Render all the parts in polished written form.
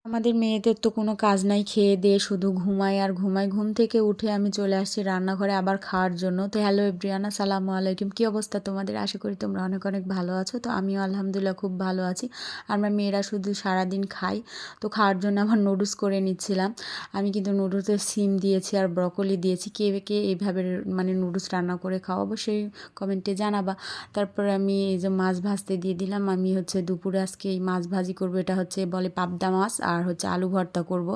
আমাদের মেয়েদের তো কোনো কাজ নাই, খেয়ে দিয়ে শুধু ঘুমায় আর ঘুমায়। ঘুম থেকে উঠে আমি চলে আসছি রান্নাঘরে আবার খাওয়ার জন্য। তো হ্যালো এভরিওয়ান, আসসালামু আলাইকুম। কী অবস্থা তোমাদের? আশা করি তোমরা অনেক অনেক ভালো আছো। তো আমিও আলহামদুলিল্লাহ খুব ভালো আছি। আমরা মেয়েরা শুধু সারাদিন খাই, তো খাওয়ার জন্য আবার নুডলস করে নিচ্ছিলাম। আমি কিন্তু নুডলসে সিম দিয়েছি আর ব্রকলি দিয়েছি। কে কে এইভাবে মানে নুডলস রান্না করে খাও অবশ্যই কমেন্টে জানাবা। তারপরে আমি এই যে মাছ ভাজতে দিয়ে দিলাম। আমি হচ্ছে দুপুরে আজকে এই মাছ ভাজি করবো, এটা হচ্ছে বলে পাবদা মাছ, আর হচ্ছে আলু ভর্তা করব।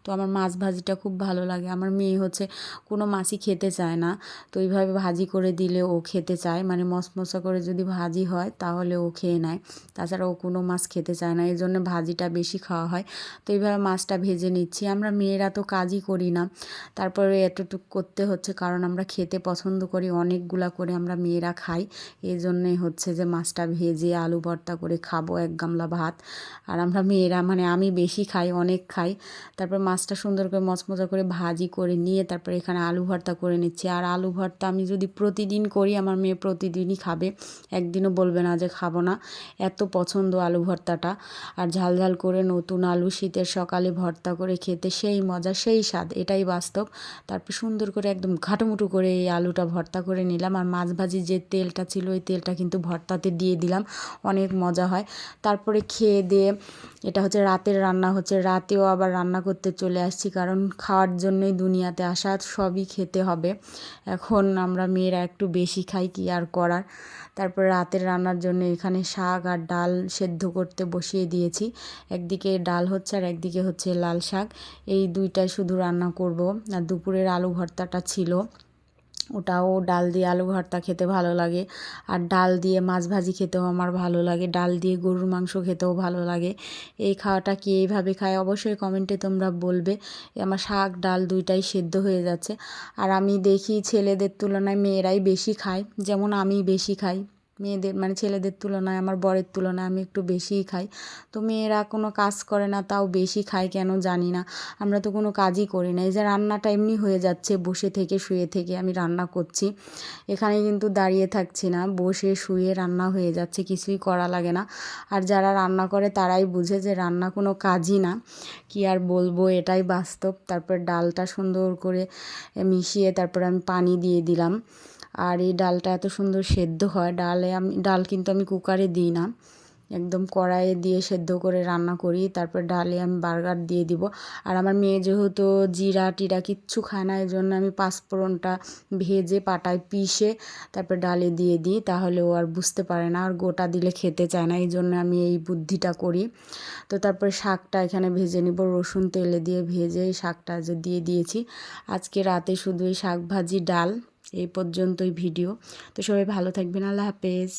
তো আমার মাছ ভাজিটা খুব ভালো লাগে। আমার মেয়ে হচ্ছে কোনো মাছই খেতে চায় না, তো এইভাবে ভাজি করে দিলে ও খেতে চায়, মানে মশমশা করে যদি ভাজি হয় তাহলে ও খেয়ে নেয়। তাছাড়া ও কোনো মাছ খেতে চায় না, এই জন্য ভাজিটা বেশি খাওয়া হয়। তো এইভাবে মাছটা ভেজে নিচ্ছি। আমরা মেয়েরা তো কাজই করি না, তারপরে এতটুকু করতে হচ্ছে কারণ আমরা খেতে পছন্দ করি, অনেকগুলা করে আমরা মেয়েরা খাই। এই জন্যে হচ্ছে যে মাছটা ভেজে আলু ভর্তা করে খাবো, এক গামলা ভাত। আর আমরা মেয়েরা মানে আমি বেশি খাই, অনেক খাই। তারপর মাছটা সুন্দর করে মচমচা করে ভাজি করে নিয়ে তারপর এখানে আলু ভর্তা করে নিচ্ছি। আর আলু ভর্তা আমি যদি প্রতিদিন করি, আমার মেয়ে প্রতিদিনই খাবে, একদিনও বলবে না যে খাবো না। এত পছন্দ আলু ভর্তাটা। আর ঝাল ঝাল করে নতুন আলু শীতের সকালে ভর্তা করে খেতে সেই মজা, সেই স্বাদ, এটাই বাস্তব। তারপর সুন্দর করে একদম ঘাটোমুটো করে এই আলুটা ভর্তা করে নিলাম। আর মাছ ভাজি যে তেলটা ছিল ওই তেলটা কিন্তু ভর্তাতে দিয়ে দিলাম, অনেক মজা হয়। তারপরে খেয়ে দিয়ে এটা হচ্ছে রাতের রান্না হচ্ছে, রাতেও আবার রান্না করতে চলে আসছি কারণ খাওয়ার জন্যই দুনিয়াতে আসা, সবই খেতে হবে। এখন আমরা মেয়েরা একটু বেশি খাই, কি আর করার। তারপর রাতের রান্নার জন্য এখানে শাক আর ডাল সেদ্ধ করতে বসিয়ে দিয়েছি। একদিকে ডাল হচ্ছে আর একদিকে হচ্ছে লাল শাক, এই দুইটাই শুধু রান্না করব। আর দুপুরের আলু ভর্তাটা ছিল, ওটাও ডাল দিয়ে আলু ভর্তা খেতে ভালো লাগে। আর ডাল দিয়ে মাছ ভাজি খেতেও আমার ভালো লাগে, ডাল দিয়ে গরুর মাংস খেতেও ভালো লাগে। এই খাওয়াটা কি এইভাবে খায় অবশ্যই কমেন্টে তোমরা বলবে। আমার শাক ডাল দুইটাই সেদ্ধ হয়ে যাচ্ছে। আর আমি দেখি ছেলেদের তুলনায় মেয়েরাই বেশি খায়, যেমন আমি বেশি খাই। মেয়েদের মানে ছেলেদের তুলনায়, আমার বরের তুলনায় আমি একটু বেশিই খাই। তো মেয়েরা কোনো কাজ করে না তাও বেশি খায় কেন জানি না। আমরা তো কোনো কাজই করি না, এই যে রান্নাটা এমনি হয়ে যাচ্ছে, বসে থেকে শুয়ে থেকে আমি রান্না করছি। এখানে কিন্তু দাঁড়িয়ে থাকছি না, বসে শুয়ে রান্না হয়ে যাচ্ছে, কিছুই করা লাগে না। আর যারা রান্না করে তারাই বুঝে যে রান্না কোনো কাজই না, কি আর বলবো, এটাই বাস্তব। তারপর ডালটা সুন্দর করে মিশিয়ে তারপর আমি পানি দিয়ে দিলাম। আর এই ডালটা এত সুন্দর সেদ্ধ হয়, ডাল কিন্তু আমি কুকারে দিই না, একদম কড়াইয়ে দিয়ে সেদ্ধ করে রান্না করি। তারপর ডালে আমি বার্গার দিয়ে দিব। আর আমার মেয়ে যেহেতু জিরা টিরা কিচ্ছু খায় না, এই জন্য আমি পাঁচফোড়নটা ভেজে পাটায় পিষে তারপর ডালে দিয়ে দিই, তাহলে ও আর বুঝতে পারে না, আর গোটা দিলে খেতে চায় না, এই জন্য আমি এই বুদ্ধিটা করি। তো তারপরে শাকটা এখানে ভেজে নিব, রসুন তেলে দিয়ে ভেজে এই শাকটা যে দিয়ে দিয়েছি। আজকে রাতে শুধু এই শাক ভাজি ডাল, এই পর্যন্তই ভিডিও। তো সবাই ভালো থাকবেন, আল্লাহ হাফেজ।